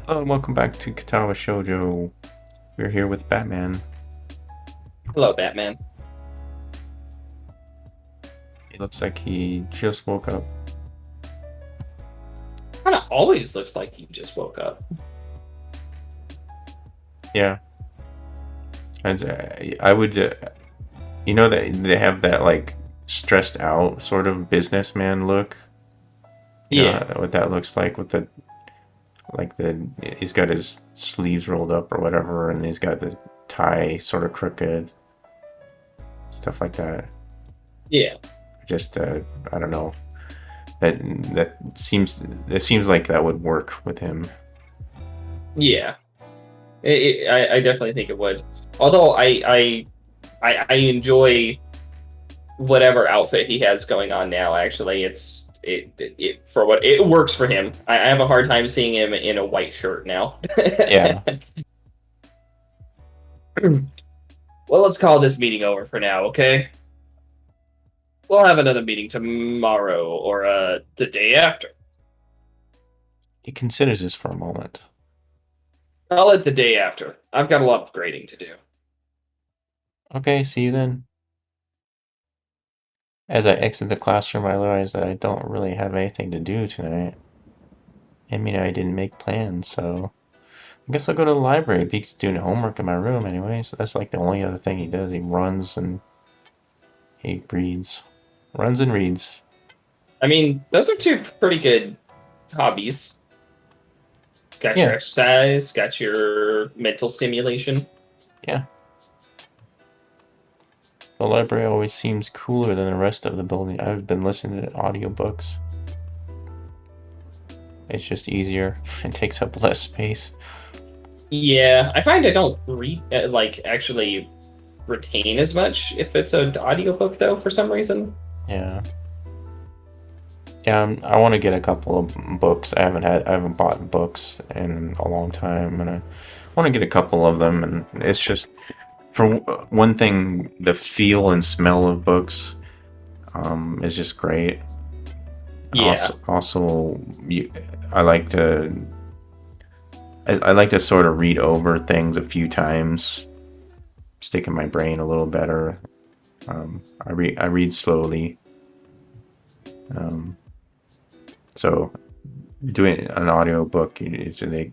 Hello and welcome back to Katawa Shoujo. We're here with Batman. Hello, Batman. He looks like he just woke up. Kind of always looks like you just woke up. Yeah, and I would, that they have that like stressed out sort of businessman look. You know Yeah, what that looks like with the he's got his sleeves rolled up or whatever, and he's got the tie sort of crooked, stuff like that. yeah, Just I don't know. That that seems like that would work with him. yeah. I definitely think it would. Although I enjoy whatever outfit he has going on now. Actually, it for what it works for him. I have a hard time seeing him in a white shirt now. Yeah. Well, let's call this meeting over for now, okay? We'll have another meeting tomorrow or the day after. He considers this for a moment. I'll let the day after. I've got a lot of grading to do. Okay, see you then. As I exit the classroom, I realize that I don't really have anything to do tonight. I mean, I didn't make plans, so I guess I'll go to the library. He's doing homework in my room anyway, so that's like the only other thing he does. He runs and he reads. Runs and reads. I mean, those are two pretty good hobbies. Got your Yeah, exercise, got your mental stimulation. yeah. The library always seems cooler than the rest of the building. I've been listening to audiobooks. It's just easier. It takes up less space. Yeah, I find I don't read like actually retain as much if it's an audiobook though for some reason. Yeah. Yeah, I want to get a couple of books. I haven't bought books in a long time, and I want to get a couple of them. And it's just for one thing, the feel and smell of books is just great. Yeah. You, I like to I like to sort of read over things a few times, stick in my brain a little better. I read slowly, um, so doing an audiobook, they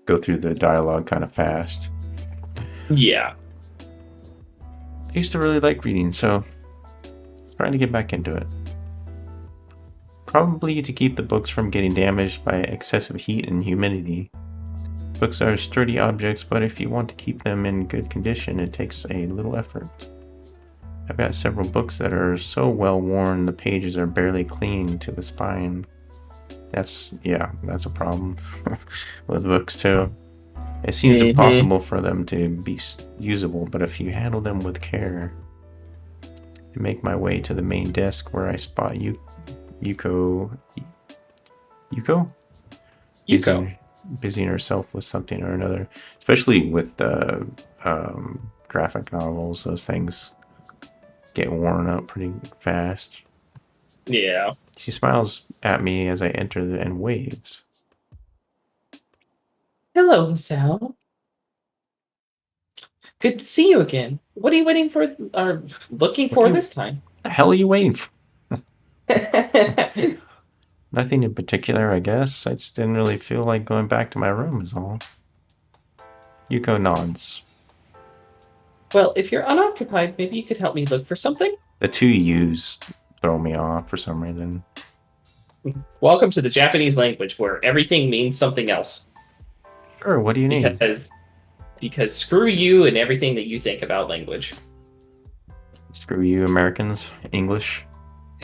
go through the dialogue kind of fast. Yeah. I used to really like reading, so trying to get back into it. Probably to keep the books from getting damaged by excessive heat and humidity. Books are sturdy objects, but if you want to keep them in good condition, it takes a little effort. I've got several books that are so well worn the pages are barely clean to the spine. That's a problem with books too. It seems Hmm. impossible for them to be usable, but if you handle them with care, I make my way to the main desk where I spot Yuko. Yuko? Yuko. Busy, busying herself with something or another. Especially with the graphic novels, those things get worn out pretty fast. Yeah. She smiles at me as I enter and waves. Hello, Sal. Good to see you again. What are you waiting for or looking What are for you? this time? The hell are you waiting for? Nothing in particular, I guess. I just didn't really feel like going back to my room, is all. Yuko nods. Well, if you're unoccupied, maybe you could help me look for something. The two U's throw me off for some reason. Welcome to the Japanese language where everything means something else. Sure, what do you need? Because screw you and everything that you think about language. Screw you, Americans. English.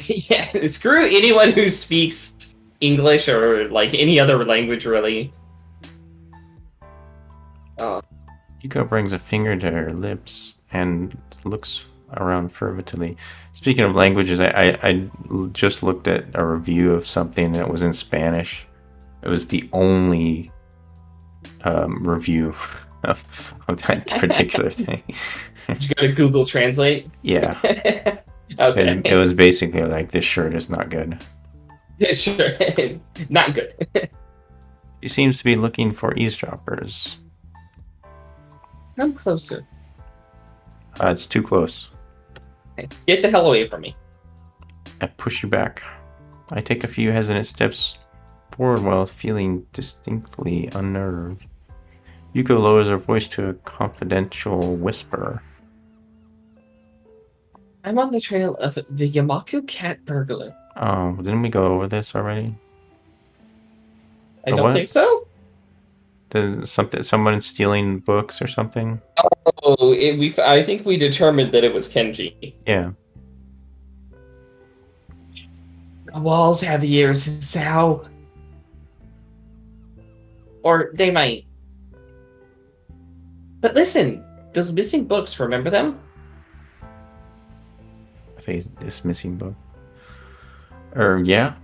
Yeah, screw anyone who speaks English or like any other language really. Uh, Yuko brings a finger to her lips and looks around fervently. Speaking of languages, I just looked at a review of something that was in Spanish. It was the only review of that particular thing. Did you go to Google Translate? Yeah, it Okay. was basically like this shirt is not good. Sure. Not good. She seems to be looking for eavesdroppers. Come closer. It's too close. Okay, get the hell away from me. I push you back. I take a few hesitant steps forward while feeling distinctly unnerved. Yuko lowers her voice to a confidential whisper. I'm on the trail of the Yamaku cat burglar. Oh, didn't we go over this already? I The don't what? think so. Someone stealing books or something? Oh, I think we determined that it was Kenji. Yeah. The walls have ears, Sao. Or they might. But listen, those missing books, remember them? I think this missing book. Yeah.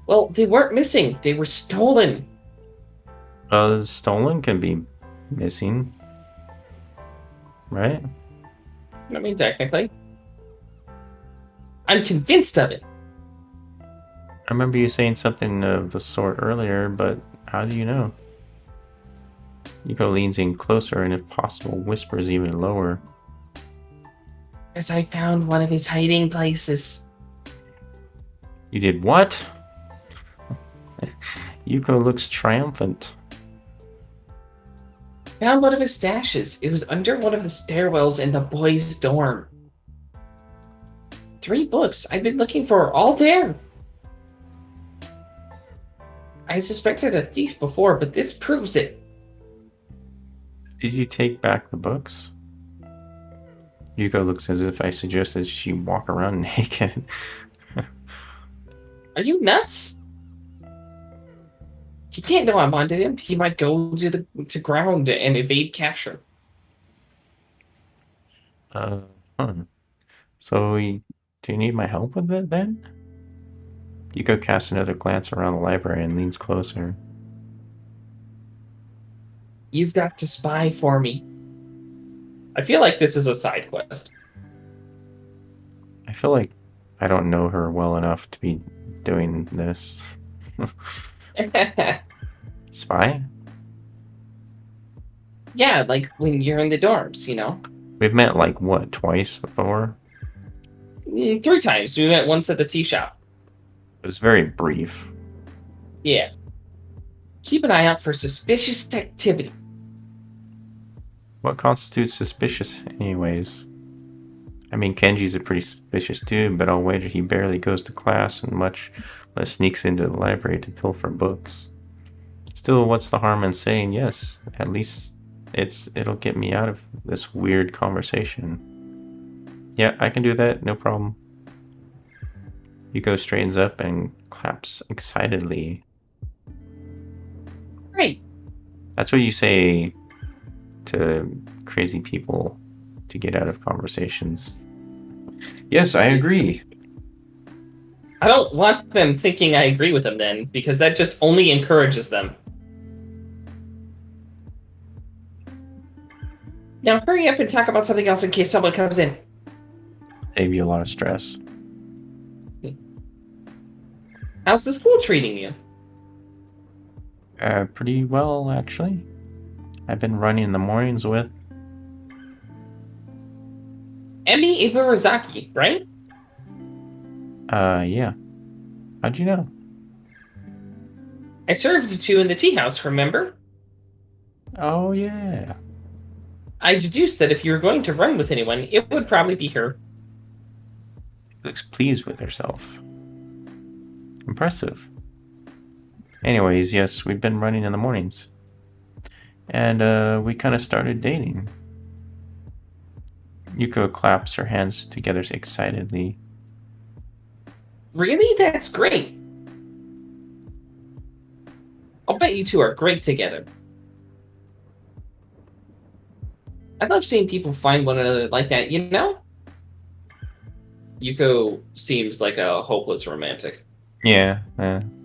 Well, they weren't missing. They were stolen. Stolen can be missing. Right? I mean, technically. I'm convinced of it. I remember you saying something of the sort earlier, but how do you know? Yuko leans in closer and, if possible, whispers even lower. As I found one of his hiding places. You did what? Yuko looks triumphant. Found one of his stashes. It was under one of the stairwells in the boys' dorm. 3 books I've been looking for, all there. I suspected a thief before, but this proves it. Did you take back the books? Yuko looks as if I suggested she walk around naked. Are you nuts? He can't know I'm onto him. He might go to ground and evade capture. Huh. So, do you need my help with it then? Yuko casts another glance around the library and leans closer. You've got to spy for me. I feel like this is a side quest. I feel like I don't know her well enough to be doing this. Spy? Yeah, like when you're in the dorms, you know? We've met like, what, twice before? 3 times. We met once at the tea shop. It was very brief. Yeah. Keep an eye out for suspicious activity. What constitutes suspicious, anyways? I mean, Kenji's a pretty suspicious dude, but I'll wager he barely goes to class and much less sneaks into the library to pilfer books. Still, what's the harm in saying yes? At least it'll get me out of this weird conversation. Yeah, I can do that, no problem. Yuko straightens up and claps excitedly. Great. That's what you say to crazy people to get out of conversations. Yes, I agree. I don't want them thinking I agree with them then, because that just only encourages them. Now hurry up and talk about something else in case someone comes in. Save you a lot of stress. How's the school treating you? Pretty well, actually. I've been running in the mornings with... Emi Iburazaki, right? Yeah. How'd you know? I served you 2 in the tea house, remember? Oh, yeah. I deduced that if you were going to run with anyone, it would probably be her. She looks pleased with herself. Impressive. Anyways, yes, we've been running in the mornings. And, we kind of started dating. Yuko claps her hands together excitedly. Really? That's great. I'll bet you 2 are great together. I love seeing people find one another like that, you know? Yuko seems like a hopeless romantic. Yeah,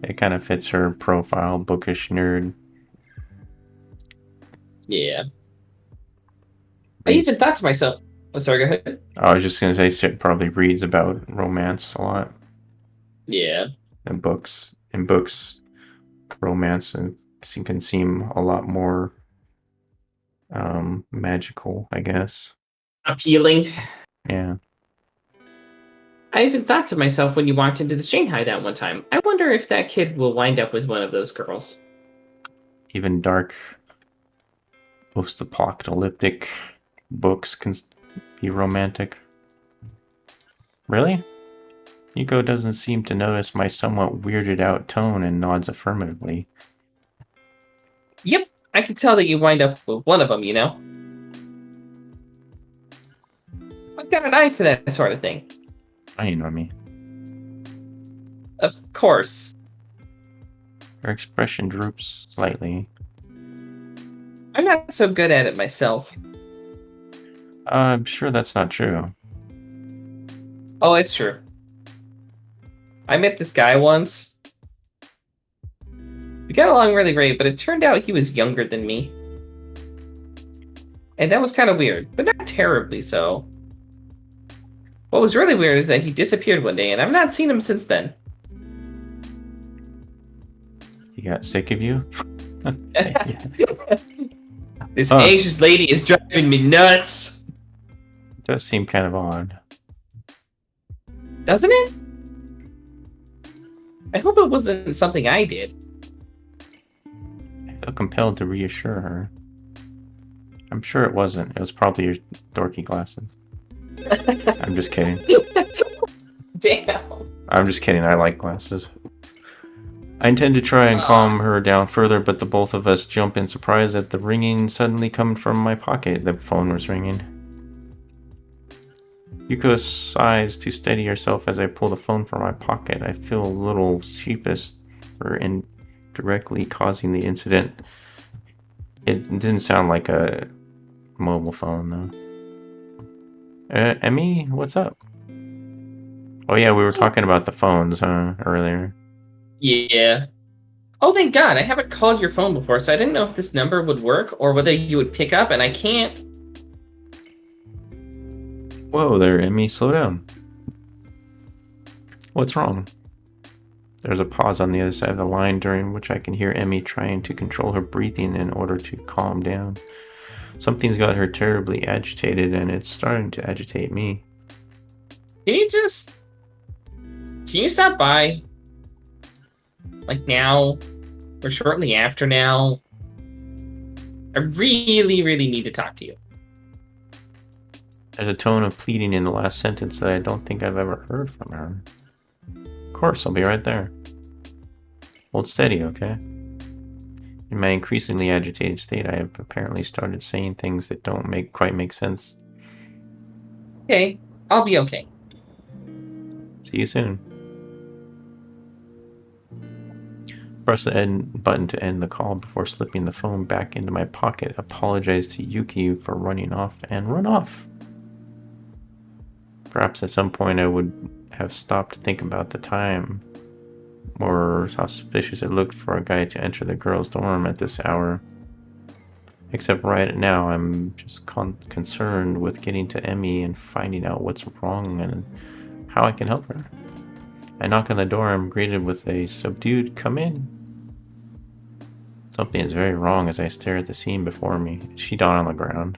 it kind of fits her profile, bookish nerd. Yeah. I even thought to myself... Oh, sorry, go ahead. I was just going to say, it probably reads about romance a lot. Yeah. In books. romance and can seem a lot more magical, I guess. Appealing. Yeah. I even thought to myself when you walked into the Shanghai that one time, I wonder if that kid will wind up with one of those girls. Even dark post-apocalyptic books can be romantic. Really? Yuko doesn't seem to notice my somewhat weirded out tone and nods affirmatively. Yep, I can tell that you wind up with one of them, you know? I've got an eye for that sort of thing. I know me. Of course. Her expression droops slightly. I'm not so good at it myself. I'm sure that's not true. Oh, it's true. I met this guy once. We got along really great, but it turned out he was younger than me. And that was kind of weird, but not terribly so. What was really weird is that he disappeared one day, and I've not seen him since then. He got sick of you? This anxious lady is driving me nuts. It does seem kind of odd. Doesn't it? I hope it wasn't something I did. I feel compelled to reassure her. I'm sure it wasn't. It was probably your dorky glasses. I'm just kidding. Damn. I'm just kidding. I like glasses. I intend to try and calm her down further, but the both of us jump in surprise at the ringing suddenly coming from my pocket. The phone was ringing. Yuko sighs to steady herself as I pull the phone from my pocket. I feel a little sheepish for indirectly causing the incident. It didn't sound like a mobile phone, though. Emmy, what's up? Oh yeah, we were talking about the phones, earlier. Yeah. Oh, thank God. I haven't called your phone before, so I didn't know if this number would work or whether you would pick up, and I can't. Whoa there, Emmy, slow down. What's wrong? There's a pause on the other side of the line during which I can hear Emmy trying to control her breathing in order to calm down. Something's got her terribly agitated, and it's starting to agitate me. Can you stop by? Like now? Or shortly after now? I really, really need to talk to you. There's a tone of pleading in the last sentence that I don't think I've ever heard from her. Of course, I'll be right there. Hold steady, okay? In my increasingly agitated state, I have apparently started saying things that don't quite make sense. Okay, I'll be okay. See you soon. Press the end button to end the call before slipping the phone back into my pocket. Apologize to Yuki for running off and run off. Perhaps at some point I would have stopped to think about the time or how suspicious it looked for a guy to enter the girls' dorm at this hour. Except right now I'm just concerned with getting to Emmy and finding out what's wrong and how I can help her. I knock on the door and I'm greeted with a subdued "come in." Something is very wrong as I stare at the scene before me. Is she down on the ground?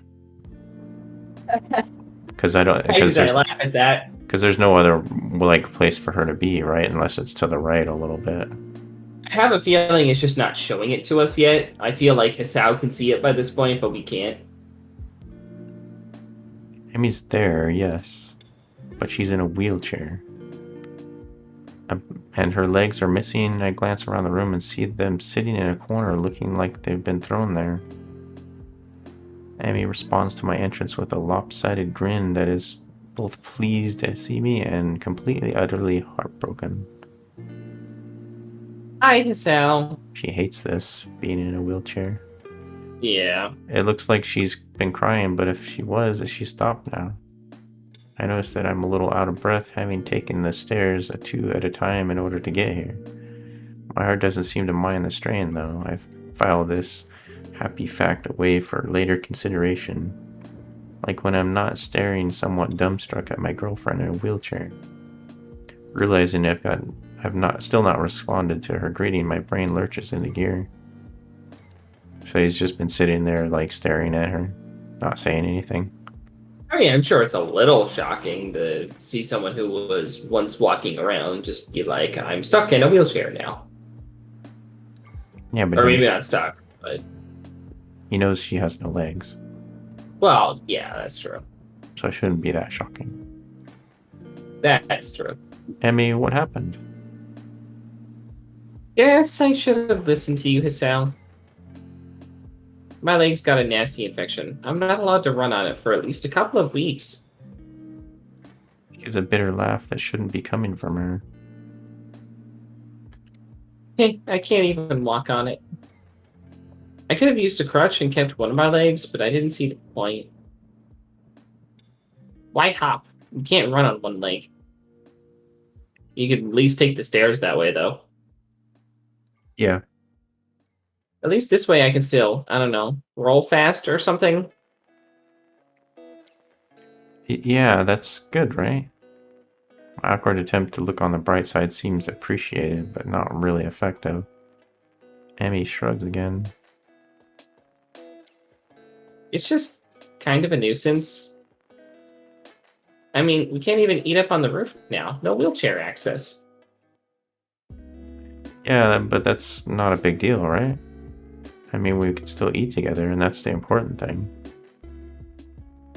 Because I laugh at that. Because there's no other place for her to be, right? Unless it's to the right a little bit. I have a feeling it's just not showing it to us yet. I feel like Hisao can see it by this point, but we can't. Emmy's there, yes, but she's in a wheelchair. And her legs are missing. I glance around the room and see them sitting in a corner looking like they've been thrown there. Emmy responds to my entrance with a lopsided grin that is both pleased to see me and completely, utterly heartbroken. Hi, Hisao. She hates this, being in a wheelchair. Yeah. It looks like she's been crying, but if she was, she stopped now. I notice that I'm a little out of breath, having taken the stairs 2 at a time in order to get here. My heart doesn't seem to mind the strain, though. I've filed this happy fact away for later consideration, like when I'm not staring somewhat dumbstruck at my girlfriend in a wheelchair. Realizing I've got I've still not responded to her greeting. My brain lurches into gear. So he's just been sitting there, like, staring at her, not saying anything. I mean, I'm sure it's a little shocking to see someone who was once walking around just be like, I'm stuck in a wheelchair now. Yeah, but Or maybe not stuck, but... he knows she has no legs. Well, yeah, that's true. So it shouldn't be that shocking. That's true. Emmy, what happened? Yes, I should have listened to you, Hassan. My leg's got a nasty infection. I'm not allowed to run on it for at least a couple of weeks. She gives a bitter laugh that shouldn't be coming from her. Hey, I can't even walk on it. I could have used a crutch and kept one of my legs, but I didn't see the point. Why hop? You can't run on one leg. You could at least take the stairs that way, though. Yeah. At least this way I can still, I don't know, roll fast or something. Yeah, that's good, right? My awkward attempt to look on the bright side seems appreciated, but not really effective. Emmy shrugs again. It's just kind of a nuisance. I mean, we can't even eat up on the roof now. No wheelchair access. Yeah, but that's not a big deal, right? I mean, we could still eat together, and that's the important thing.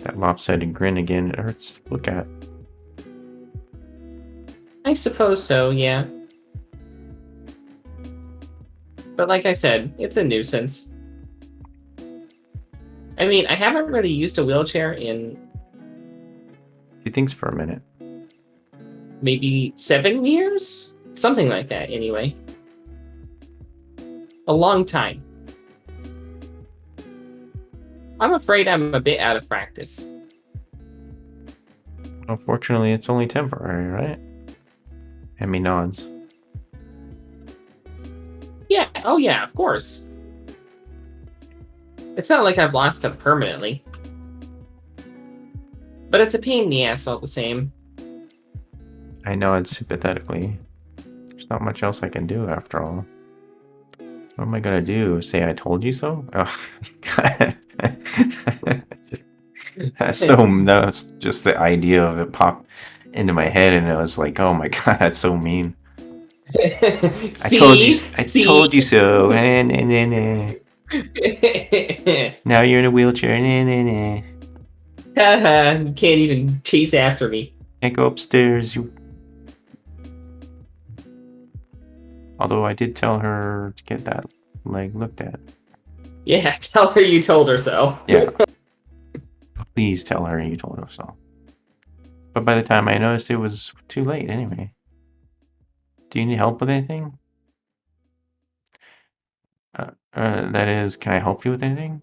That lopsided grin again, it hurts to look at. I suppose so, yeah. But like I said, it's a nuisance. I mean, I haven't really used a wheelchair in He thinks for a minute. maybe 7 years? Something like that, anyway. A long time. I'm afraid I'm a bit out of practice. Unfortunately, it's only temporary, right? Emmy nods. Yeah, oh yeah, of course. It's not like I've lost him permanently. But it's a pain in the ass all the same. I nod sympathetically. There's not much else I can do after all. What am I gonna do? Say I told you so? Oh, God. That's so nuts. Just the idea of it popped into my head, and it was like, oh my God, that's so mean. See? I told you so. Nah, nah, nah, nah. Now you're in a wheelchair. Nah, nah, nah. Haha, you can't even chase after me. Can't go upstairs. You. Although I did tell her to get that leg looked at. Yeah, tell her you told her so. Yeah. Please tell her you told her so. But by the time I noticed, it was too late anyway. Do you need help with anything? That is, can I help you with anything?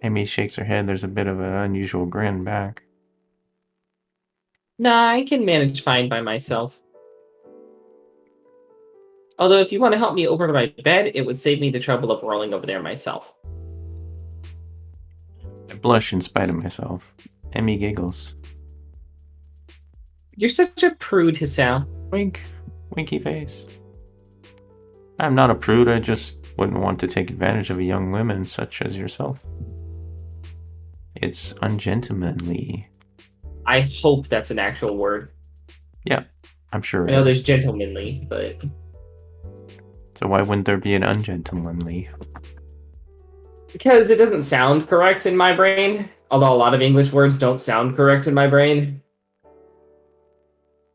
Amy shakes her head. There's a bit of an unusual grin back. Nah, I can manage fine by myself. Although if you want to help me over to my bed, it would save me the trouble of rolling over there myself. I blush in spite of myself. Emmy giggles. You're such a prude, Hisao. Wink. Winky face. I'm not a prude. I just wouldn't want to take advantage of a young woman such as yourself. It's ungentlemanly. I hope that's an actual word. Yeah, I'm sure I know there's gentlemanly, but... So why wouldn't there be an ungentlemanly? Because it doesn't sound correct in my brain. Although a lot of English words don't sound correct in my brain.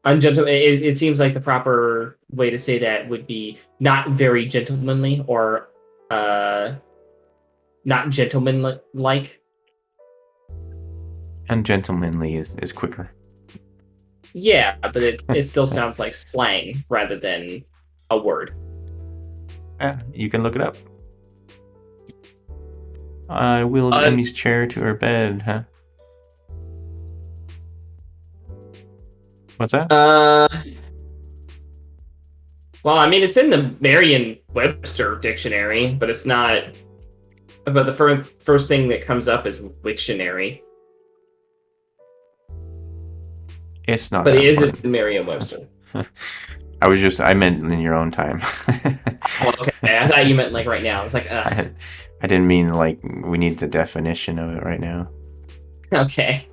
It seems like the proper way to say that would be not very gentlemanly or not gentleman-like. Ungentlemanly is quicker. Yeah, but it still sounds like slang rather than a word. Yeah, you can look it up. I wheeled Emmy's chair to her bed, huh? What's that? Well, I mean, it's in the Merriam-Webster dictionary, but it's not... But the first thing that comes up is Wiktionary. It's not. But that it is important. in Merriam-Webster. I meant in your own time. Oh, okay. I thought you meant like right now. I was like, ugh. I, I didn't mean like we need the definition of it right now. Okay.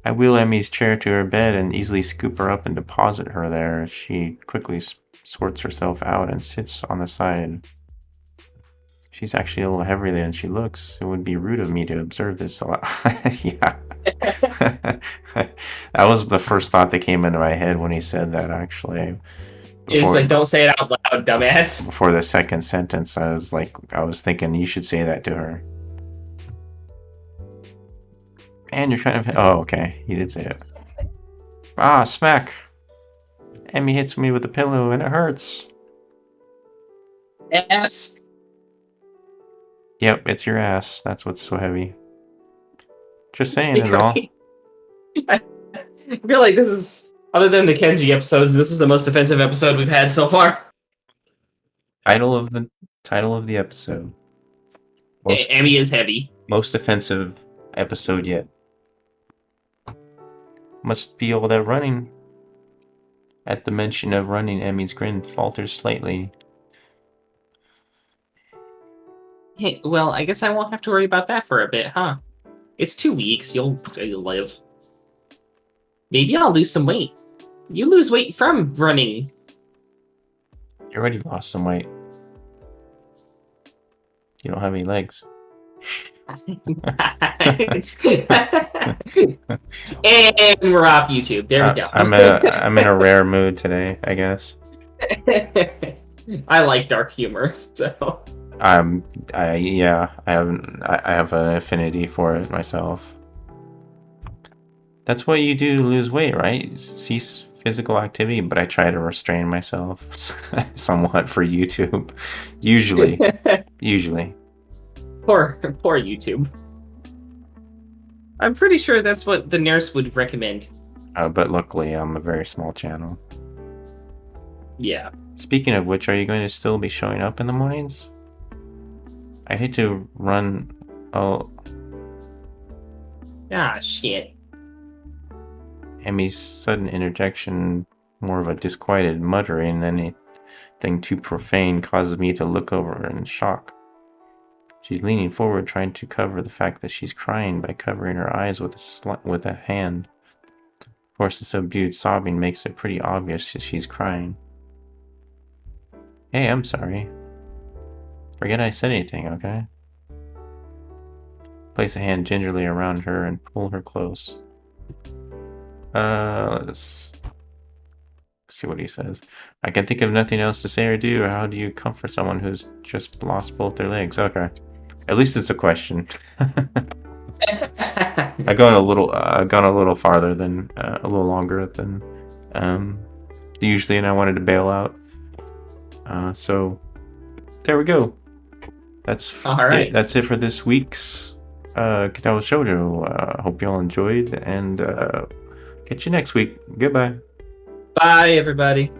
I wheel Emmy's chair to her bed and easily scoop her up and deposit her there. She quickly sorts herself out and sits on the side. She's actually a little heavier than she looks. It would be rude of me to observe this a lot. Yeah. That was the first thought that came into my head when he said that, actually. It's like, don't say it out loud, dumbass. Before the second sentence, I was thinking you should say that to her. And you're kind of, oh, okay, he did say it. Ah, smack. Emmy hits me with a pillow and it hurts. Ass. Yep, it's your ass. That's what's so heavy. Just saying is all. I feel like this is, other than the Kenji episodes, this is the most offensive episode we've had so far. Title of the episode. Emmy is heavy. Most offensive episode yet. Must be all that running. At the mention of running, Emmy's grin falters slightly. Hey, well, I guess I won't have to worry about that for a bit, huh? It's 2 weeks. You'll live. Maybe I'll lose some weight. You lose weight from running. You already lost some weight. You don't have any legs. And we're off YouTube. There we go. I'm in a rare mood today, I guess. I like dark humor, so I have an affinity for it myself. That's what you do to lose weight, right? Cease physical activity, but I try to restrain myself somewhat for YouTube. Usually. Poor YouTube. I'm pretty sure that's what the nurse would recommend. But luckily, I'm a very small channel. Yeah. Speaking of which, are you going to still be showing up in the mornings? I hate to run. Oh. Ah, shit. Emmy's sudden interjection, more of a disquieted muttering than anything too profane, causes me to look over in shock. She's leaning forward, trying to cover the fact that she's crying by covering her eyes with a hand. Of course, the subdued sobbing makes it pretty obvious that she's crying. Hey, I'm sorry. Forget I said anything, okay? Place a hand gingerly around her and pull her close. Let's see what he says. I can think of nothing else to say or do. How do you comfort someone who's just lost both their legs? Okay. At least it's a question. I've gone a little farther than, a little longer than, usually, and I wanted to bail out. So, there we go. That's all right. it. That's it for this week's, Katawa Shoujo. Hope you all enjoyed, and, catch you next week. Goodbye. Bye, everybody.